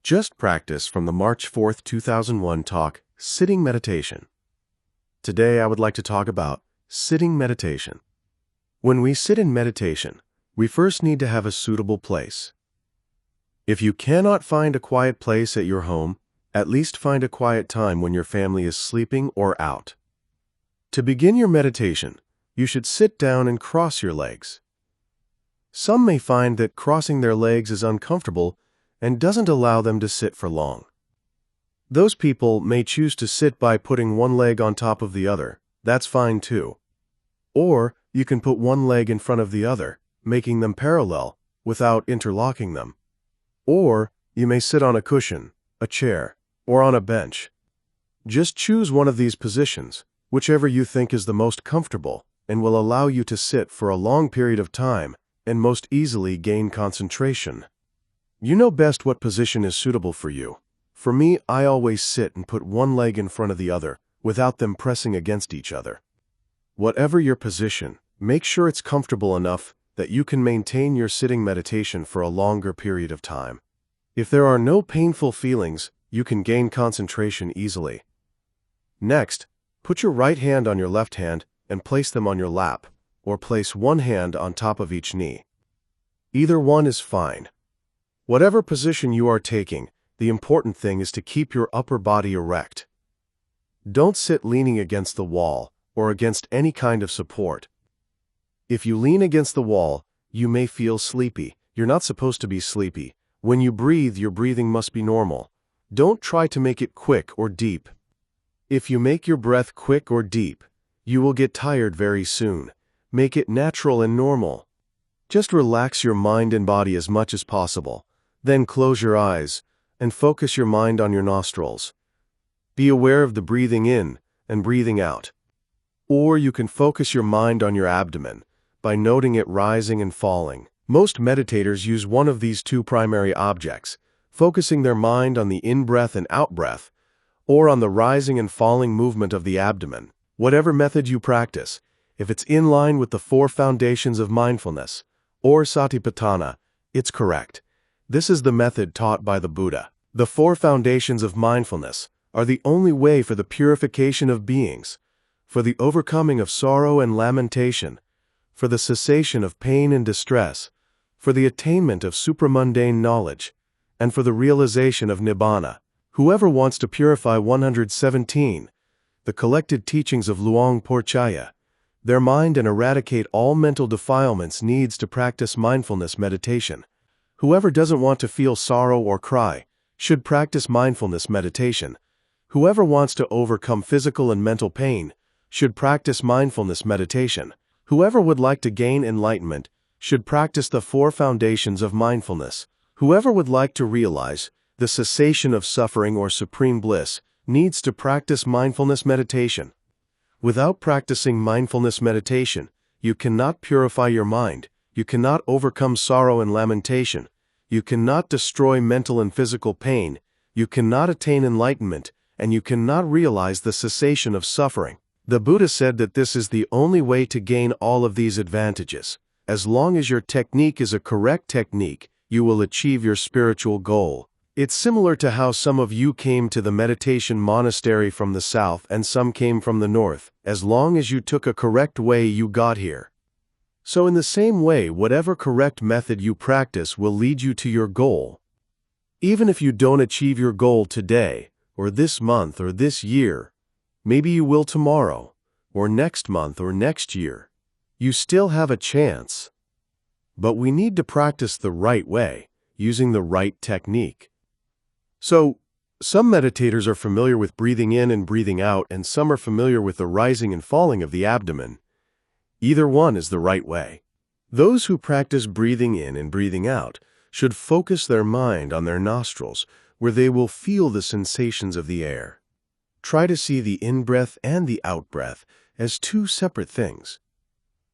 Just practice from the March 4th, 2001 talk, Sitting Meditation. Today I would like to talk about sitting meditation. When we sit in meditation, we first need to have a suitable place. If you cannot find a quiet place at your home, at least find a quiet time when your family is sleeping or out. To begin your meditation, you should sit down and cross your legs. Some may find that crossing their legs is uncomfortable and doesn't allow them to sit for long. Those people may choose to sit by putting one leg on top of the other. That's fine too. Or you can put one leg in front of the other, making them parallel without interlocking them. Or you may sit on a cushion, a chair, or on a bench. Just choose one of these positions, whichever you think is the most comfortable and will allow you to sit for a long period of time and most easily gain concentration. You know best what position is suitable for you. For me, I always sit and put one leg in front of the other without them pressing against each other. Whatever your position, make sure it's comfortable enough that you can maintain your sitting meditation for a longer period of time. If there are no painful feelings, you can gain concentration easily. Next, put your right hand on your left hand and place them on your lap, or place one hand on top of each knee. Either one is fine. Whatever position you are taking, the important thing is to keep your upper body erect. Don't sit leaning against the wall or against any kind of support. If you lean against the wall, you may feel sleepy. You're not supposed to be sleepy. When you breathe, your breathing must be normal. Don't try to make it quick or deep. If you make your breath quick or deep, you will get tired very soon. Make it natural and normal. Just relax your mind and body as much as possible. Then close your eyes and focus your mind on your nostrils. Be aware of the breathing in and breathing out. Or you can focus your mind on your abdomen by noting it rising and falling. Most meditators use one of these two primary objects, focusing their mind on the in-breath and out-breath, or on the rising and falling movement of the abdomen. Whatever method you practice, if it's in line with the 4 foundations of mindfulness, or Satipatthana, it's correct. This is the method taught by the Buddha. The 4 foundations of mindfulness are the only way for the purification of beings, for the overcoming of sorrow and lamentation, for the cessation of pain and distress, for the attainment of supramundane knowledge, and for the realization of Nibbana. Whoever wants to purify 117, the collected teachings of Luang Por Chaya, their mind and eradicate all mental defilements needs to practice mindfulness meditation. Whoever doesn't want to feel sorrow or cry should practice mindfulness meditation. Whoever wants to overcome physical and mental pain should practice mindfulness meditation. Whoever would like to gain enlightenment should practice the 4 foundations of mindfulness. Whoever would like to realize the cessation of suffering or supreme bliss needs to practice mindfulness meditation. Without practicing mindfulness meditation, you cannot purify your mind. You cannot overcome sorrow and lamentation. You cannot destroy mental and physical pain. You cannot attain enlightenment, and you cannot realize the cessation of suffering. The Buddha said that this is the only way to gain all of these advantages. As long as your technique is a correct technique, you will achieve your spiritual goal. It's similar to how some of you came to the meditation monastery from the south and some came from the north. As long as you took a correct way, you got here. So in the same way, whatever correct method you practice will lead you to your goal. Even if you don't achieve your goal today, or this month, or this year, maybe you will tomorrow, or next month, or next year, you still have a chance. But we need to practice the right way, using the right technique. So, some meditators are familiar with breathing in and breathing out, and some are familiar with the rising and falling of the abdomen. Either one is the right way. Those who practice breathing in and breathing out should focus their mind on their nostrils, where they will feel the sensations of the air. Try to see the in-breath and the out-breath as 2 separate things.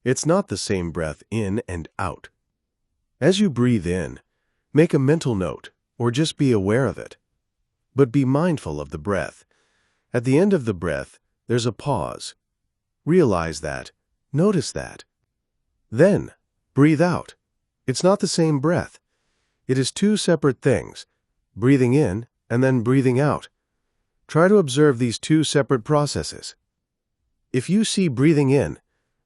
It's not the same breath in and out. As you breathe in, make a mental note, or just be aware of it. But be mindful of the breath. At the end of the breath, there's a pause. Realize that. Notice that. Then, breathe out. It's not the same breath. It is 2 separate things. breathing in and then breathing out. Try to observe these two separate processes. If you see breathing in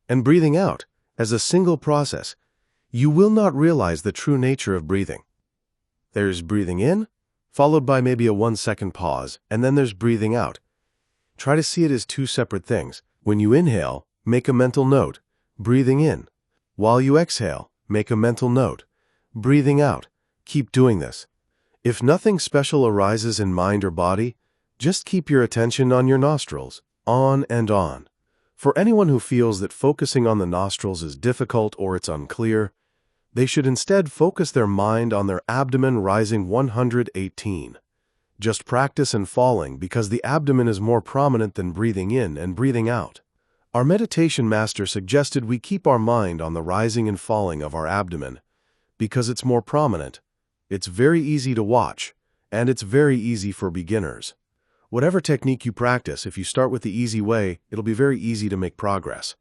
and breathing out as a single process, you will not realize the true nature of breathing. There's breathing in, followed by maybe a 1-second pause, and then there's breathing out. Try to see it as two separate things. When you inhale, make a mental note, breathing in. While you exhale, make a mental note, breathing out. Keep doing this. If nothing special arises in mind or body, just keep your attention on your nostrils, on and on. For anyone who feels that focusing on the nostrils is difficult or it's unclear, they should instead focus their mind on their abdomen rising 118. Just practice and falling because the abdomen is more prominent than breathing in and breathing out. Our meditation master suggested we keep our mind on the rising and falling of our abdomen because it's more prominent. It's very easy to watch, and it's very easy for beginners. Whatever technique you practice, if you start with the easy way, it'll be very easy to make progress.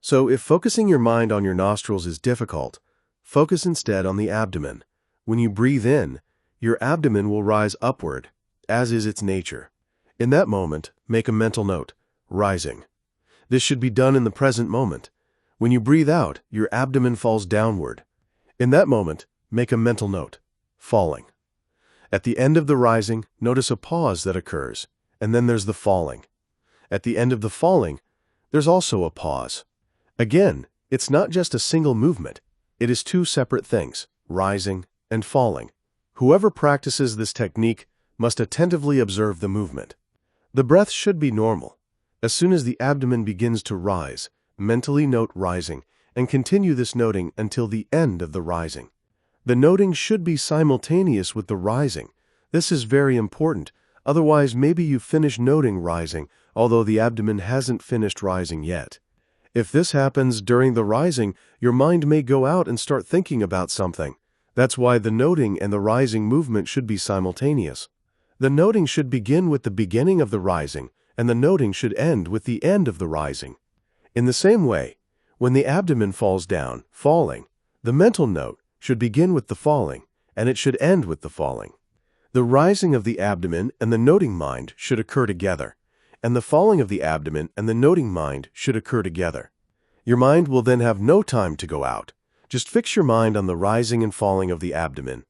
So if focusing your mind on your nostrils is difficult, focus instead on the abdomen. When you breathe in, your abdomen will rise upward, as is its nature. In that moment, make a mental note, rising. This should be done in the present moment. When you breathe out, your abdomen falls downward. In that moment, make a mental note, falling. At the end of the rising, notice a pause that occurs, and then there's the falling. At the end of the falling, there's also a pause. Again, it's not just a single movement. It is two separate things, rising and falling. Whoever practices this technique must attentively observe the movement. The breath should be normal. As soon as the abdomen begins to rise, mentally note rising and continue this noting until the end of the rising. The noting should be simultaneous with the rising. This is very important. Otherwise, maybe you finish noting rising, although the abdomen hasn't finished rising yet. If this happens during the rising, your mind may go out and start thinking about something. That's why the noting and the rising movement should be simultaneous. The noting should begin with the beginning of the rising, and the noting should end with the end of the rising. In the same way, when the abdomen falls down, falling, the mental note should begin with the falling, and it should end with the falling. The rising of the abdomen and the noting mind should occur together, and the falling of the abdomen and the noting mind should occur together. Your mind will then have no time to go out. Just fix your mind on the rising and falling of the abdomen.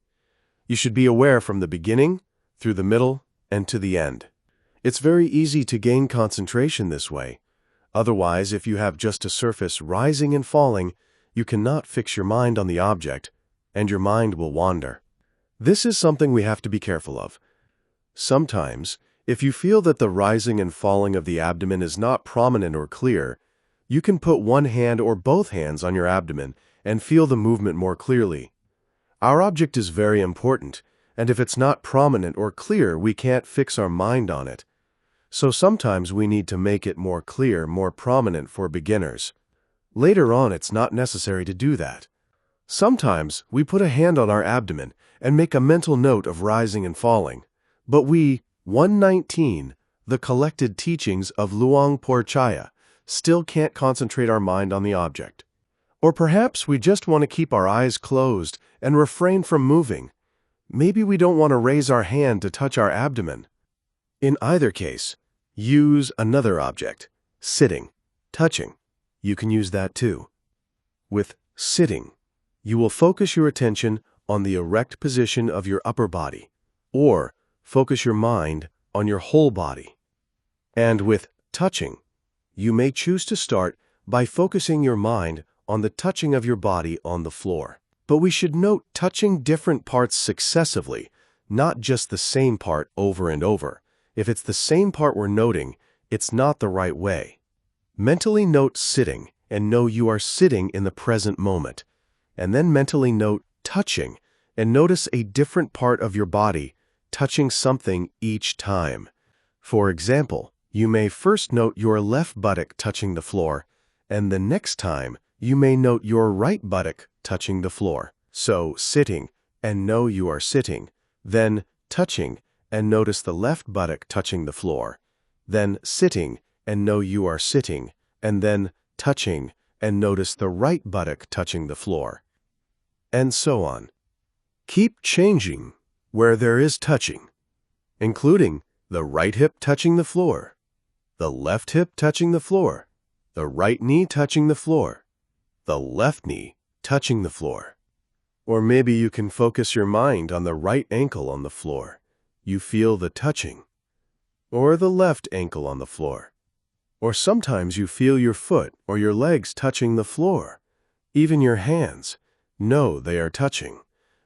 You should be aware from the beginning, through the middle, and to the end. It's very easy to gain concentration this way. Otherwise, if you have just a surface rising and falling, you cannot fix your mind on the object, and your mind will wander. This is something we have to be careful of. Sometimes, if you feel that the rising and falling of the abdomen is not prominent or clear, you can put one hand or both hands on your abdomen and feel the movement more clearly. Our object is very important, and if it's not prominent or clear, we can't fix our mind on it. So sometimes we need to make it more clear, more prominent for beginners. Later on, it's not necessary to do that. Sometimes we put a hand on our abdomen and make a mental note of rising and falling, but we, 119, the collected teachings of Luang Por Chaya, still can't concentrate our mind on the object. Or perhaps we just want to keep our eyes closed and refrain from moving. Maybe we don't want to raise our hand to touch our abdomen. In either case, use another object, sitting, touching. You can use that too. With sitting, you will focus your attention on the erect position of your upper body, or focus your mind on your whole body. And with touching, you may choose to start by focusing your mind on the touching of your body on the floor. But we should note touching different parts successively, not just the same part over and over. If it's the same part we're noting, it's not the right way. Mentally note sitting and know you are sitting in the present moment. And then mentally note touching and notice a different part of your body touching something each time. For example, you may first note your left buttock touching the floor, and the next time you may note your right buttock touching the floor. So, sitting and know you are sitting, then touching and notice the left buttock touching the floor, then sitting and know you are sitting, and then touching and notice the right buttock touching the floor, and so on. Keep changing where there is touching, including the right hip touching the floor, the left hip touching the floor, the right knee touching the floor, the left knee touching the floor. Or maybe you can focus your mind on the right ankle on the floor. You feel the touching. Or the left ankle on the floor. Or sometimes you feel your foot or your legs touching the floor. Even your hands. Know they are touching.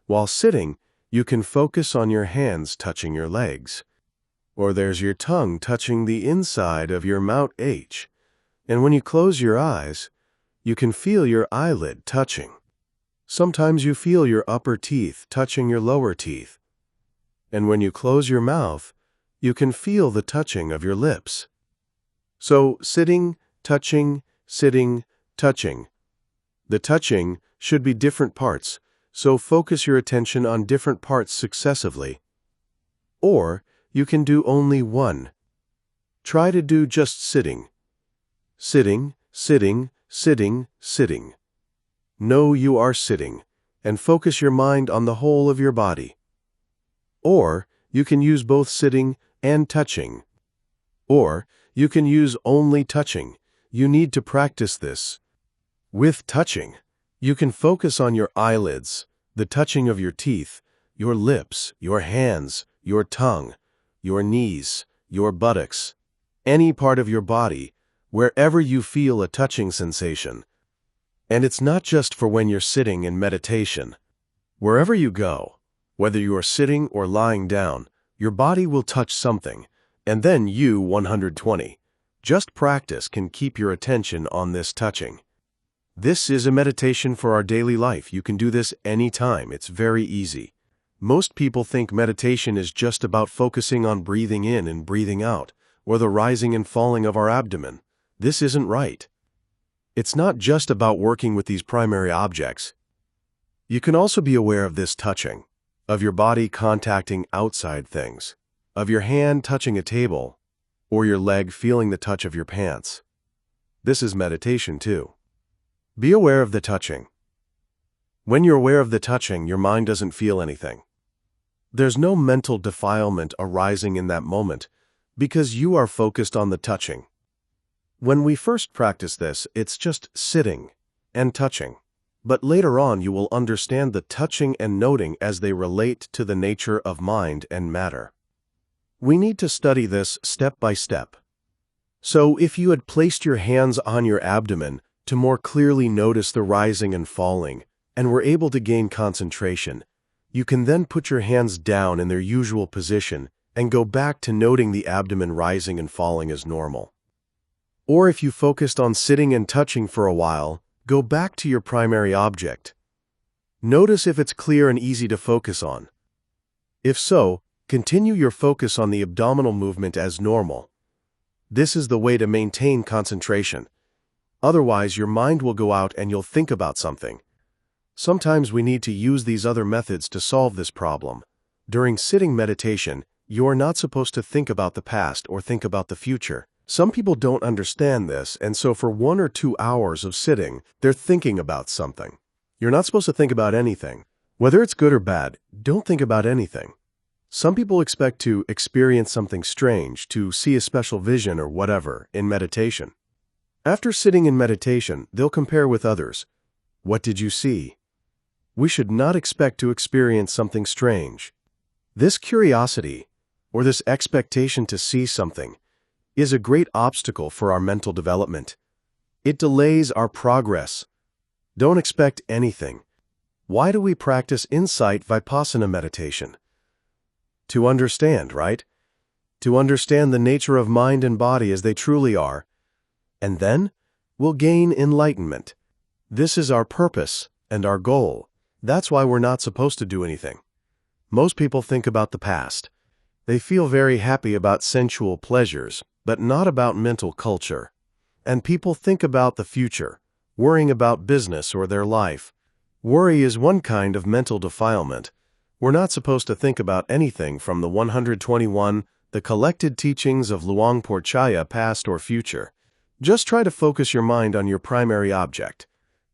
While sitting, you can focus on your hands touching your legs. Or there's your tongue touching the inside of your mouth H. And when you close your eyes, you can feel your eyelid touching. Sometimes you feel your upper teeth touching your lower teeth. And when you close your mouth, you can feel the touching of your lips. So, sitting, touching, sitting, touching. The touching should be different parts, so focus your attention on different parts successively. Or, you can do only one. Try to do just sitting. Sitting, sitting, sitting, sitting. Know you are sitting, and focus your mind on the whole of your body. Or, you can use both sitting and touching. Or, you can use only touching. You need to practice this. With touching, you can focus on your eyelids, the touching of your teeth, your lips, your hands, your tongue, your knees, your buttocks, any part of your body, wherever you feel a touching sensation. And it's not just for when you're sitting in meditation. Wherever you go, whether you are sitting or lying down, your body will touch something, and then you 120. Just practice can keep your attention on this touching. This is a meditation for our daily life. You can do this anytime. It's very easy. Most people think meditation is just about focusing on breathing in and breathing out, or the rising and falling of our abdomen. This isn't right. It's not just about working with these primary objects. You can also be aware of this touching, of your body contacting outside things, of your hand touching a table, or your leg feeling the touch of your pants. This is meditation too. Be aware of the touching. When you're aware of the touching, your mind doesn't feel anything. There's no mental defilement arising in that moment because you are focused on the touching. When we first practice this, it's just sitting and touching. But later on, you will understand the touching and noting as they relate to the nature of mind and matter. We need to study this step by step. So if you had placed your hands on your abdomen to more clearly notice the rising and falling, and were able to gain concentration, you can then put your hands down in their usual position and go back to noting the abdomen rising and falling as normal. Or if you focused on sitting and touching for a while, go back to your primary object. Notice if it's clear and easy to focus on. If so, continue your focus on the abdominal movement as normal. This is the way to maintain concentration. Otherwise, your mind will go out and you'll think about something. Sometimes we need to use these other methods to solve this problem. During sitting meditation, you are not supposed to think about the past or think about the future. Some people don't understand this, and so for 1 or 2 hours of sitting, they're thinking about something. You're not supposed to think about anything. Whether it's good or bad, don't think about anything. Some people expect to experience something strange, to see a special vision or whatever in meditation. After sitting in meditation, they'll compare with others. What did you see? We should not expect to experience something strange. This curiosity, or this expectation to see something, is a great obstacle for our mental development. It delays our progress. Don't expect anything. Why do we practice insight vipassana meditation? To understand, right? To understand the nature of mind and body as they truly are. And then we'll gain enlightenment. This is our purpose and our goal. That's why we're not supposed to do anything. Most people think about the past. They feel very happy about sensual pleasures, but not about mental culture. And people think about the future, worrying about business or their life. Worry is one kind of mental defilement. We're not supposed to think about anything from the 121, the collected teachings of Luang Por Chaya, past or future. Just try to focus your mind on your primary object.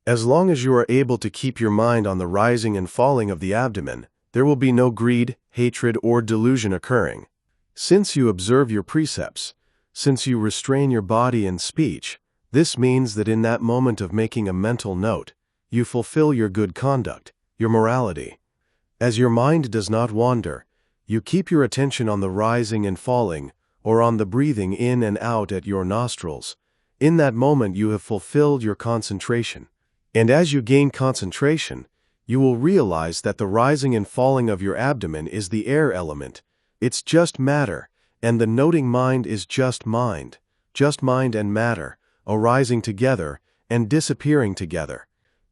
As long as you are able to keep your mind on the rising and falling of the abdomen, there will be no greed, hatred, or delusion occurring. Since you observe your precepts, since you restrain your body and speech, this means that in that moment of making a mental note, you fulfill your good conduct, your morality. As your mind does not wander, you keep your attention on the rising and falling, or on the breathing in and out at your nostrils. In that moment you have fulfilled your concentration. And as you gain concentration, you will realize that the rising and falling of your abdomen is the air element. It's just matter, and the noting mind is just mind and matter, arising together and disappearing together.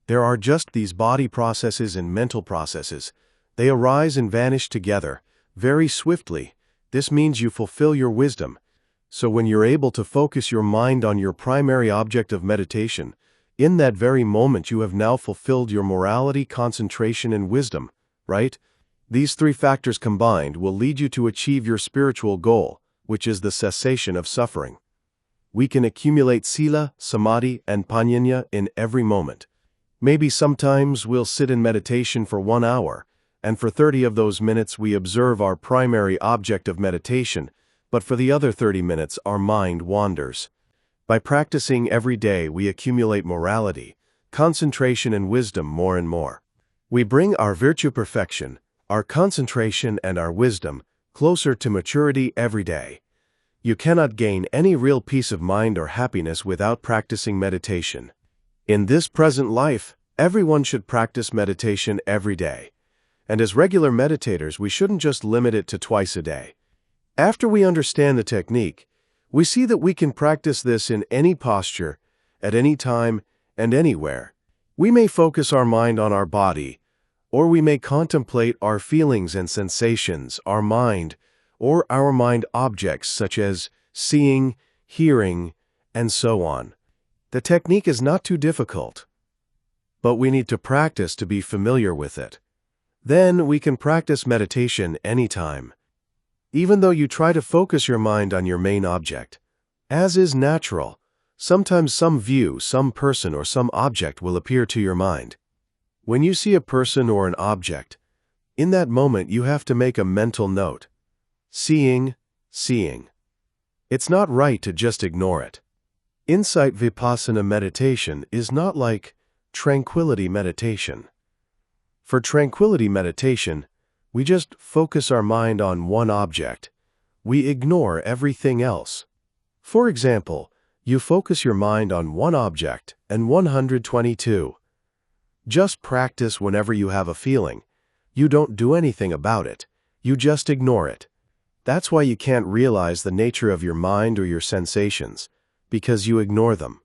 There are just these body processes and mental processes. They arise and vanish together, very swiftly. This means you fulfill your wisdom. So when you're able to focus your mind on your primary object of meditation, in that very moment you have now fulfilled your morality, concentration, and wisdom, right? These three factors combined will lead you to achieve your spiritual goal, which is the cessation of suffering. We can accumulate sila, samadhi, and paññā in every moment. Maybe sometimes we'll sit in meditation for 1 hour, and for 30 of those minutes we observe our primary object of meditation, but for the other 30 minutes our mind wanders. By practicing every day we accumulate morality, concentration, and wisdom more and more. We bring our virtue perfection, our concentration, and our wisdom closer to maturity every day. You cannot gain any real peace of mind or happiness without practicing meditation. In this present life, everyone should practice meditation every day. And as regular meditators, we shouldn't just limit it to twice a day. After we understand the technique, we see that we can practice this in any posture, at any time, and anywhere. We may focus our mind on our body, or we may contemplate our feelings and sensations, our mind, or our mind objects such as seeing, hearing, and so on. The technique is not too difficult, but we need to practice to be familiar with it. Then we can practice meditation anytime. Even though you try to focus your mind on your main object, as is natural, sometimes some view, some person, or some object will appear to your mind. When you see a person or an object, in that moment you have to make a mental note. Seeing. It's not right to just ignore it. Insight vipassana meditation is not like tranquility meditation. For tranquility meditation, we just focus our mind on one object. We ignore everything else. For example, you focus your mind on one object and 122. Just practice whenever you have a feeling. You don't do anything about it. You just ignore it. That's why you can't realize the nature of your mind or your sensations, because you ignore them.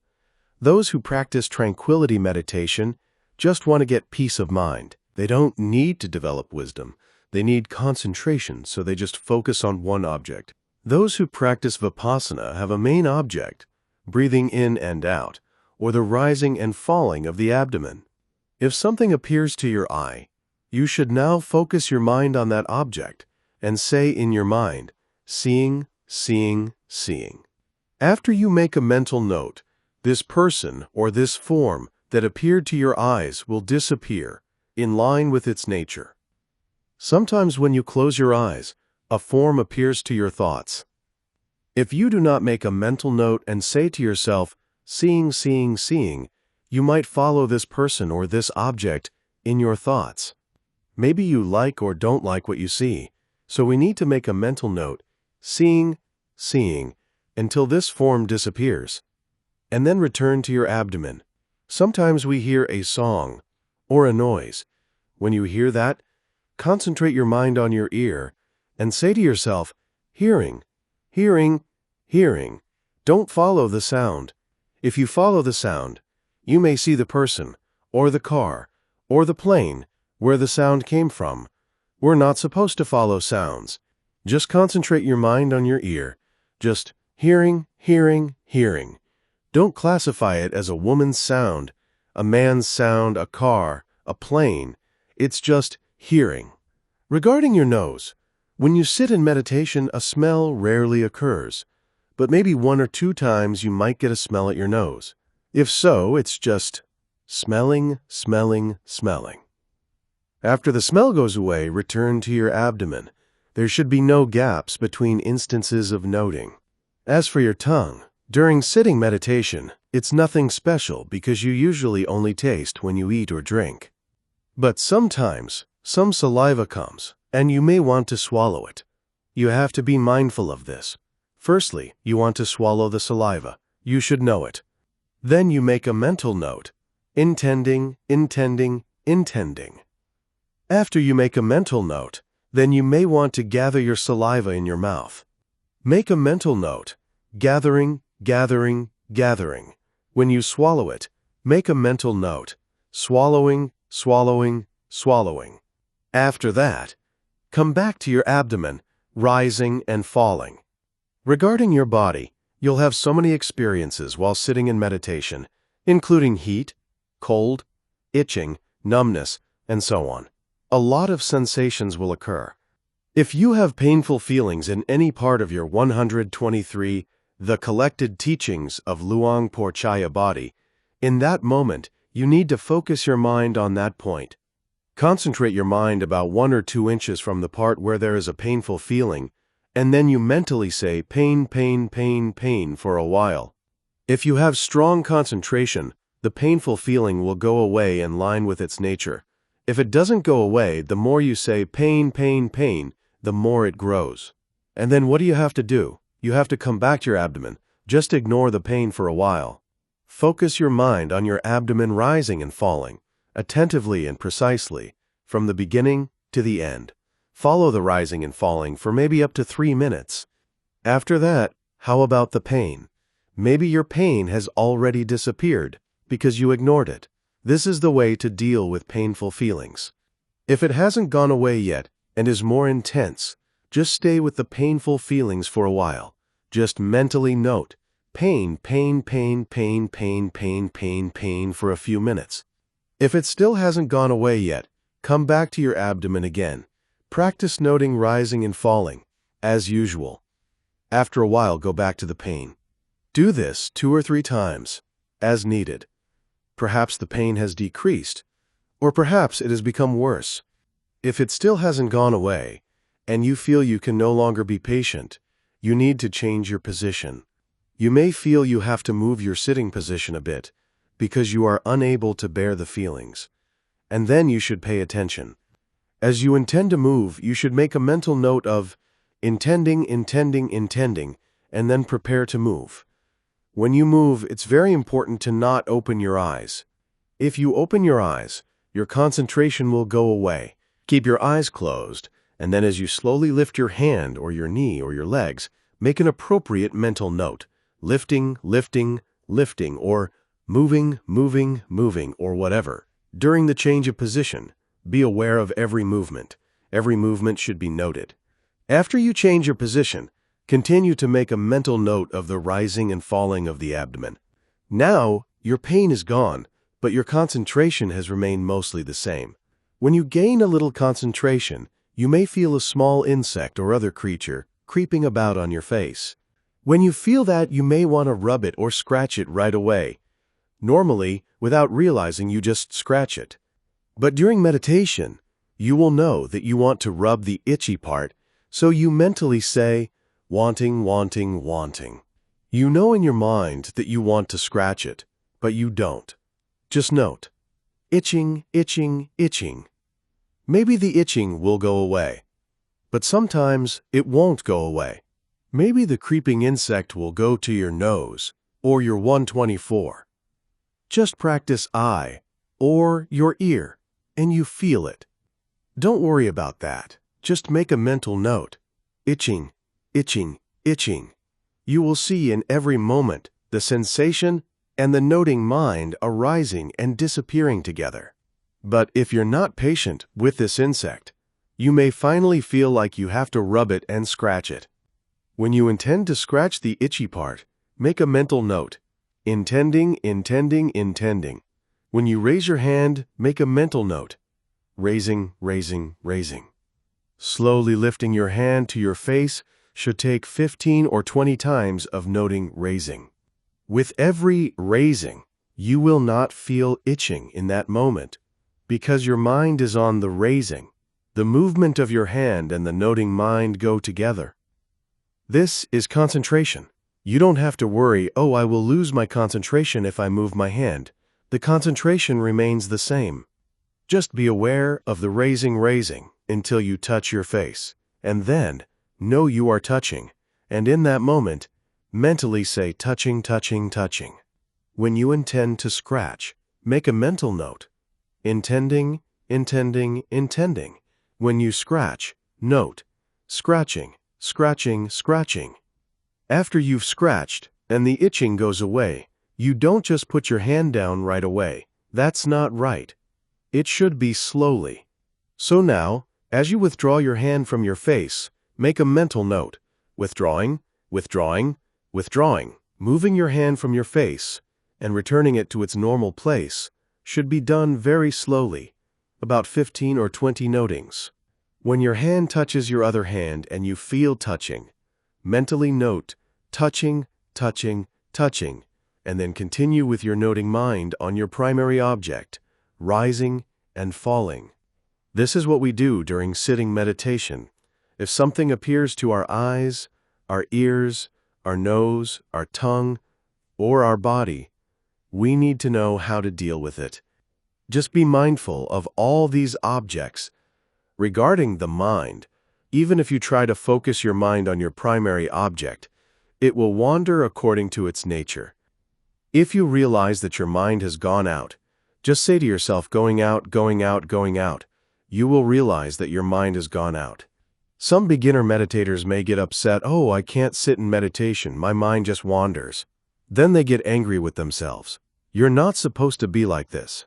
Those who practice tranquility meditation just want to get peace of mind. They don't need to develop wisdom. They need concentration, so they just focus on one object. Those who practice vipassana have a main object, breathing in and out, or the rising and falling of the abdomen. If something appears to your eye, you should now focus your mind on that object and say in your mind, seeing. After you make a mental note, this person or this form that appeared to your eyes will disappear in line with its nature. Sometimes when you close your eyes, a form appears to your thoughts. If you do not make a mental note and say to yourself, seeing, you might follow this person or this object in your thoughts. Maybe you like or don't like what you see, so we need to make a mental note, seeing, until this form disappears, and then return to your abdomen. Sometimes we hear a song or a noise. When you hear that, concentrate your mind on your ear and say to yourself, hearing. Don't follow the sound. If you follow the sound, you may see the person, or the car, or the plane where the sound came from. We're not supposed to follow sounds. Just concentrate your mind on your ear. Just hearing. Don't classify it as a woman's sound, a man's sound, a car, a plane. It's just hearing. Regarding your nose, when you sit in meditation, a smell rarely occurs, but maybe 1 or 2 times you might get a smell at your nose. If so, it's just smelling. After the smell goes away, return to your abdomen. There should be no gaps between instances of noting. As for your tongue, during sitting meditation, it's nothing special because you usually only taste when you eat or drink. But sometimes, some saliva comes, and you may want to swallow it. You have to be mindful of this. Firstly, you want to swallow the saliva. You should know it. Then you make a mental note. Intending, intending, intending. After you make a mental note, then you may want to gather your saliva in your mouth. Make a mental note. Gathering, gathering, gathering. When you swallow it, make a mental note. Swallowing, swallowing, swallowing. After that, come back to your abdomen, rising and falling. Regarding your body, you'll have so many experiences while sitting in meditation, including heat, cold, itching, numbness, and so on. A lot of sensations will occur. If you have painful feelings in any part of your 123 The Collected Teachings of Luang Por Chaya body, in that moment, you need to focus your mind on that point. Concentrate your mind about 1 or 2 inches from the part where there is a painful feeling, and then you mentally say pain, pain, pain, pain for a while. If you have strong concentration, the painful feeling will go away in line with its nature. If it doesn't go away, the more you say pain, pain, pain, the more it grows. And then what do you have to do? You have to come back to your abdomen. Just ignore the pain for a while. Focus your mind on your abdomen rising and falling, attentively and precisely, from the beginning to the end. Follow the rising and falling for maybe up to 3 minutes. After that, how about the pain? Maybe your pain has already disappeared because you ignored it. This is the way to deal with painful feelings. If it hasn't gone away yet and is more intense, just stay with the painful feelings for a while. Just mentally note, pain, pain, pain, pain, pain, pain, pain, pain for a few minutes. If it still hasn't gone away yet, come back to your abdomen again. Practice noting rising and falling, as usual. After a while, go back to the pain. Do this 2 or 3 times, as needed. Perhaps the pain has decreased, or perhaps it has become worse. If it still hasn't gone away, and you feel you can no longer be patient, you need to change your position. You may feel you have to move your sitting position a bit because you are unable to bear the feelings. And then you should pay attention. As you intend to move, you should make a mental note of intending, intending, intending, and then prepare to move. When you move, it's very important to not open your eyes. If you open your eyes, your concentration will go away. Keep your eyes closed, and then as you slowly lift your hand or your knee or your legs, make an appropriate mental note. Lifting, lifting, lifting, or moving, moving, moving, or whatever. During the change of position, be aware of every movement. Every movement should be noted. After you change your position, continue to make a mental note of the rising and falling of the abdomen. Now, your pain is gone, but your concentration has remained mostly the same. When you gain a little concentration, you may feel a small insect or other creature creeping about on your face. When you feel that, you may want to rub it or scratch it right away. Normally, without realizing, you just scratch it. But during meditation, you will know that you want to rub the itchy part, so you mentally say, wanting, wanting, wanting. You know in your mind that you want to scratch it, but you don't. Just note, itching, itching, itching. Maybe the itching will go away, but sometimes it won't go away. Maybe the creeping insect will go to your nose or your 124. Just practice eye or your ear, and you feel it. Don't worry about that. Just make a mental note. Itching, itching, itching. You will see in every moment the sensation and the noting mind arising and disappearing together. But if you're not patient with this insect, you may finally feel like you have to rub it and scratch it. When you intend to scratch the itchy part, make a mental note. Intending, intending, intending. When you raise your hand, make a mental note. Raising, raising, raising. Slowly lifting your hand to your face should take 15 or 20 times of noting raising. With every raising, you will not feel itching in that moment. Because your mind is on the raising. The movement of your hand and the noting mind go together. This is concentration. You don't have to worry, oh, I will lose my concentration if I move my hand. The concentration remains the same. Just be aware of the raising until you touch your face. And then, know you are touching. And in that moment, mentally say touching, touching, touching. When you intend to scratch, make a mental note. Intending, intending, intending. When you scratch, note, scratching, scratching, scratching. After you've scratched and the itching goes away, you don't just put your hand down right away. That's not right. It should be slowly. So now, as you withdraw your hand from your face, make a mental note. Withdrawing, withdrawing, withdrawing. Moving your hand from your face and returning it to its normal place should be done very slowly, about 15 or 20 notings. When your hand touches your other hand and you feel touching, mentally note touching, touching, touching, and then continue with your noting mind on your primary object, rising and falling. This is what we do during sitting meditation. If something appears to our eyes, our ears, our nose, our tongue, or our body, we need to know how to deal with it. Just be mindful of all these objects. Regarding the mind, even if you try to focus your mind on your primary object, it will wander according to its nature. If you realize that your mind has gone out, just say to yourself, going out, going out, going out. You will realize that your mind has gone out. Some beginner meditators may get upset, oh, I can't sit in meditation, my mind just wanders. Then they get angry with themselves. You're not supposed to be like this.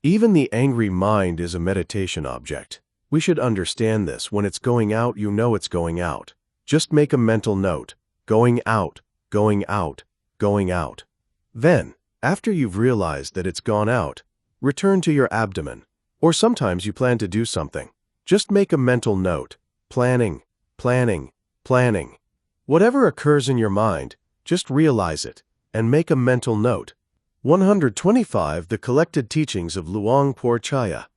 Even the angry mind is a meditation object. We should understand this. When it's going out, you know it's going out. Just make a mental note. Going out, going out, going out. Then, after you've realized that it's gone out, return to your abdomen. Or sometimes you plan to do something. Just make a mental note. Planning, planning, planning. Whatever occurs in your mind, just realize it and make a mental note. 125. The Collected Teachings of Luang Por Chaya.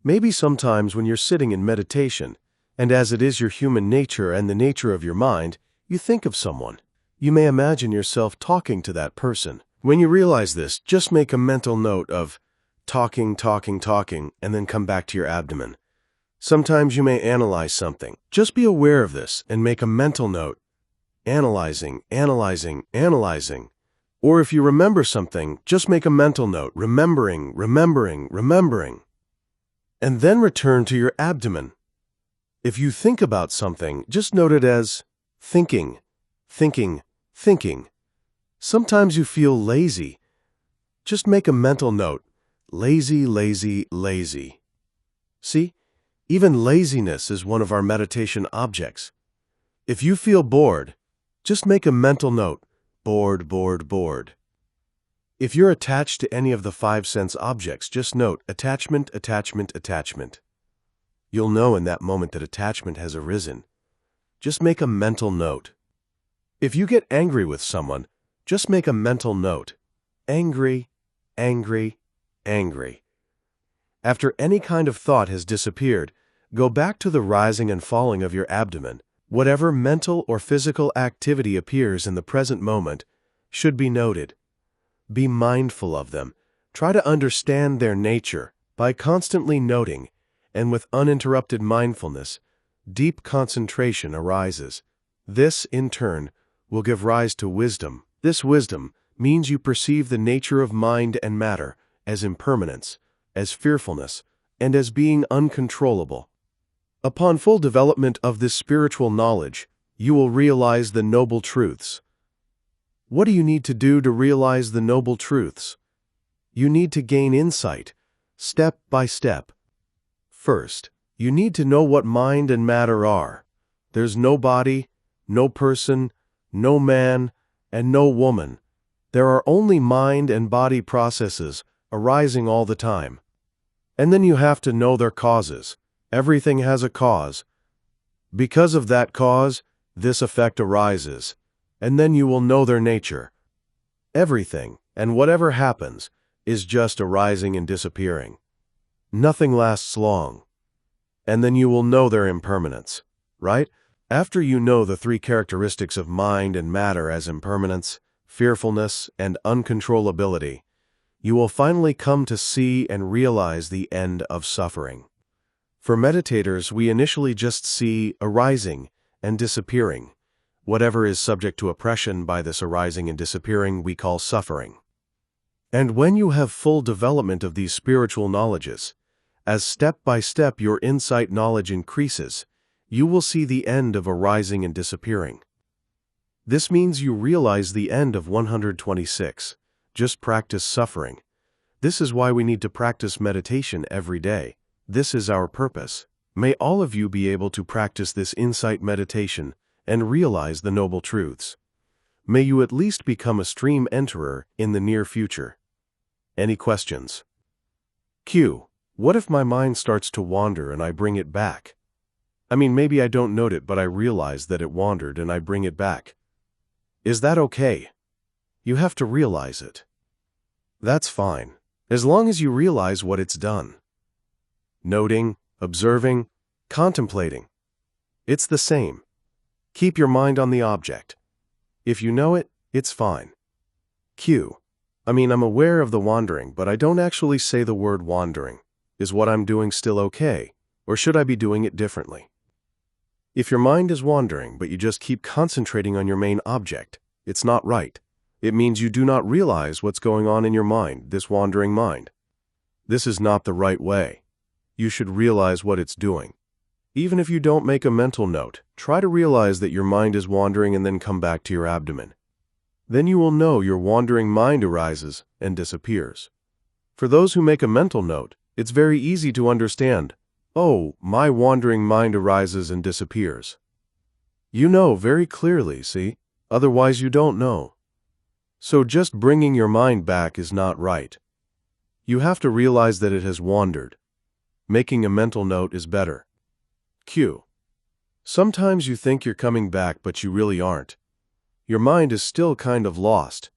Maybe sometimes when you're sitting in meditation, and as it is your human nature and the nature of your mind, you think of someone. You may imagine yourself talking to that person. When you realize this, just make a mental note of talking, talking, talking, and then come back to your abdomen. Sometimes you may analyze something. Just be aware of this and make a mental note. Analyzing, analyzing, analyzing. Or if you remember something, just make a mental note. Remembering, remembering, remembering. And then return to your abdomen. If you think about something, just note it as thinking, thinking, thinking. Sometimes you feel lazy. Just make a mental note. Lazy, lazy, lazy. See? Even laziness is one of our meditation objects. If you feel bored, just make a mental note. Bored, bored, bored. If you're attached to any of the 5 sense objects, just note attachment, attachment, attachment. You'll know in that moment that attachment has arisen. Just make a mental note. If you get angry with someone, just make a mental note. Angry, angry, angry. After any kind of thought has disappeared, go back to the rising and falling of your abdomen. Whatever mental or physical activity appears in the present moment should be noted. Be mindful of them. Try to understand their nature by constantly noting, and with uninterrupted mindfulness, deep concentration arises. This, in turn, will give rise to wisdom. This wisdom means you perceive the nature of mind and matter as impermanence, as fearfulness, and as being uncontrollable. Upon full development of this spiritual knowledge, you will realize the noble truths. What do you need to do to realize the noble truths? You need to gain insight, step by step. First, you need to know what mind and matter are. There's no body, no person, no man, and no woman. There are only mind and body processes arising all the time. And then you have to know their causes. Everything has a cause. Because of that cause, this effect arises, and then you will know their nature. Everything, and whatever happens, is just arising and disappearing. Nothing lasts long. And then you will know their impermanence, right? After you know the three characteristics of mind and matter as impermanence, fearfulness, and uncontrollability, you will finally come to see and realize the end of suffering. For meditators, we initially just see arising and disappearing. Whatever is subject to oppression by this arising and disappearing we call suffering. And when you have full development of these spiritual knowledges, as step by step your insight knowledge increases, you will see the end of arising and disappearing. This means you realize the end of 126. Just practice suffering. This is why we need to practice meditation every day. This is our purpose. May all of you be able to practice this insight meditation and realize the noble truths. May you at least become a stream enterer in the near future. Any questions? Q. What if my mind starts to wander and I bring it back? I mean, maybe I don't note it, but I realize that it wandered and I bring it back. Is that okay? You have to realize it. That's fine, as long as you realize what it's done. Noting, observing, contemplating. It's the same. Keep your mind on the object. If you know it, it's fine. Q. I mean, I'm aware of the wandering, but I don't actually say the word wandering. Is what I'm doing still okay, or should I be doing it differently? If your mind is wandering, but you just keep concentrating on your main object, it's not right. It means you do not realize what's going on in your mind, this wandering mind. This is not the right way. You should realize what it's doing. Even if you don't make a mental note, try to realize that your mind is wandering and then come back to your abdomen. Then you will know your wandering mind arises and disappears. For those who make a mental note, it's very easy to understand, oh, my wandering mind arises and disappears. You know very clearly, see? Otherwise you don't know. So just bringing your mind back is not right. You have to realize that it has wandered. Making a mental note is better. Q. Sometimes you think you're coming back, but you really aren't. Your mind is still kind of lost.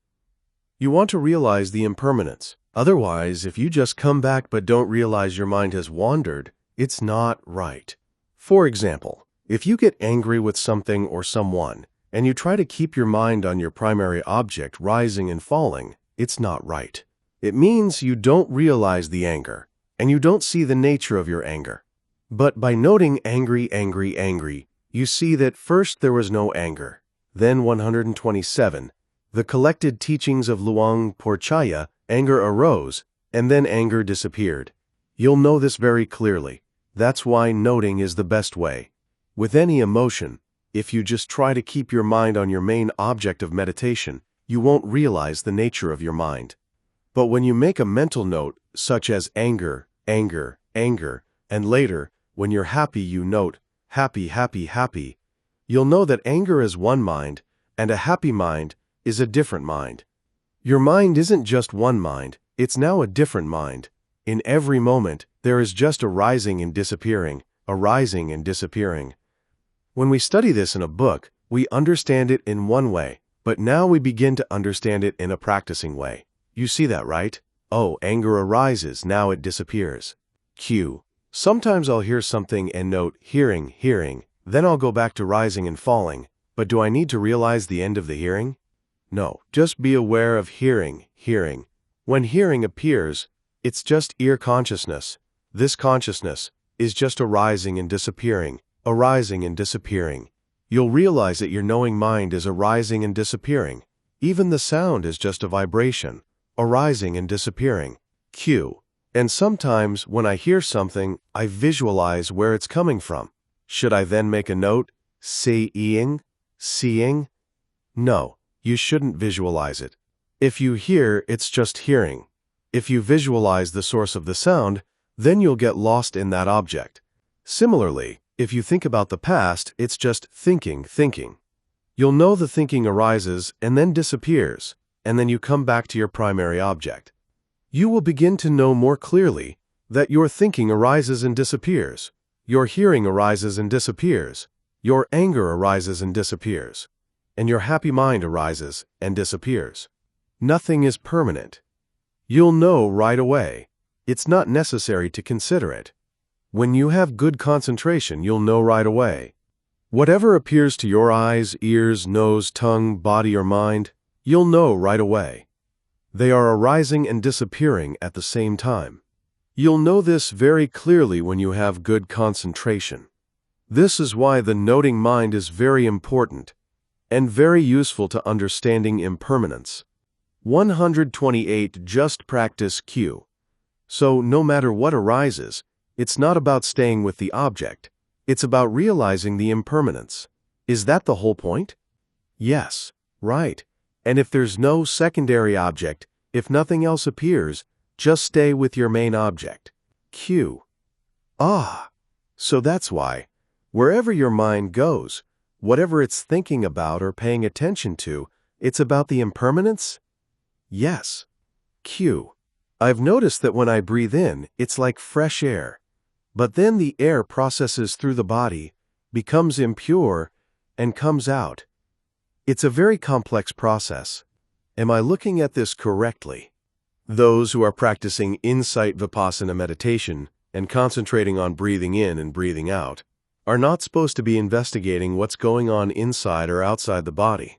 You want to realize the impermanence. Otherwise, if you just come back but don't realize your mind has wandered, it's not right. For example, if you get angry with something or someone, and you try to keep your mind on your primary object rising and falling, it's not right. It means you don't realize the anger, and you don't see the nature of your anger. But by noting angry, angry, angry, you see that first there was no anger. Then 127, the collected teachings of Luang Porchaya, anger arose, and then anger disappeared. You'll know this very clearly. That's why noting is the best way. With any emotion, if you just try to keep your mind on your main object of meditation, you won't realize the nature of your mind. But when you make a mental note, such as anger, anger, anger, and later, when you're happy you note, happy, happy, happy, you'll know that anger is one mind, and a happy mind is a different mind. Your mind isn't just one mind, it's now a different mind. In every moment, there is just arising and disappearing, arising and disappearing. When we study this in a book, we understand it in one way, but now we begin to understand it in a practicing way. You see that, right? Oh, anger arises, now it disappears. Q. Sometimes I'll hear something and note hearing, hearing, then I'll go back to rising and falling, but do I need to realize the end of the hearing? No, just be aware of hearing, hearing. When hearing appears, it's just ear consciousness. This consciousness is just arising and disappearing, arising and disappearing. You'll realize that your knowing mind is arising and disappearing. Even the sound is just a vibration, arising and disappearing. Q. And sometimes when I hear something, I visualize where it's coming from. Should I then make a note? Seeing? Seeing? No, you shouldn't visualize it. If you hear, it's just hearing. If you visualize the source of the sound, then you'll get lost in that object. Similarly, if you think about the past, it's just thinking, thinking. You'll know the thinking arises and then disappears, and then you come back to your primary object. You will begin to know more clearly that your thinking arises and disappears, your hearing arises and disappears, your anger arises and disappears, and your happy mind arises and disappears. Nothing is permanent. You'll know right away. It's not necessary to consider it. When you have good concentration, you'll know right away. Whatever appears to your eyes, ears, nose, tongue, body, or mind, you'll know right away. They are arising and disappearing at the same time. You'll know this very clearly when you have good concentration. This is why the noting mind is very important and very useful to understanding impermanence. 128. Just practice Q. So, no matter what arises, it's not about staying with the object. It's about realizing the impermanence. Is that the whole point? Yes, right. And if there's no secondary object, if nothing else appears, just stay with your main object. Q. So that's why, wherever your mind goes, whatever it's thinking about or paying attention to, it's about the impermanence? Yes. Q. I've noticed that when I breathe in, it's like fresh air. But then the air processes through the body, becomes impure, and comes out. It's a very complex process. Am I looking at this correctly? Those who are practicing insight vipassana meditation and concentrating on breathing in and breathing out are not supposed to be investigating what's going on inside or outside the body.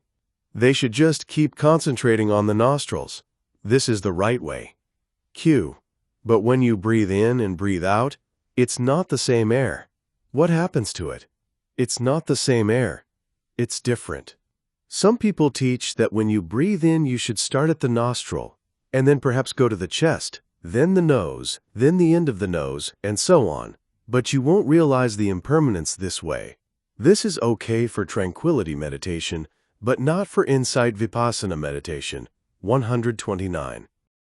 They should just keep concentrating on the nostrils. This is the right way. Q. But when you breathe in and breathe out, it's not the same air. What happens to it? It's not the same air. It's different. Some people teach that when you breathe in, you should start at the nostril, and then perhaps go to the chest, then the nose, then the end of the nose, and so on. But you won't realize the impermanence this way. This is okay for tranquility meditation, but not for insight vipassana meditation. 129.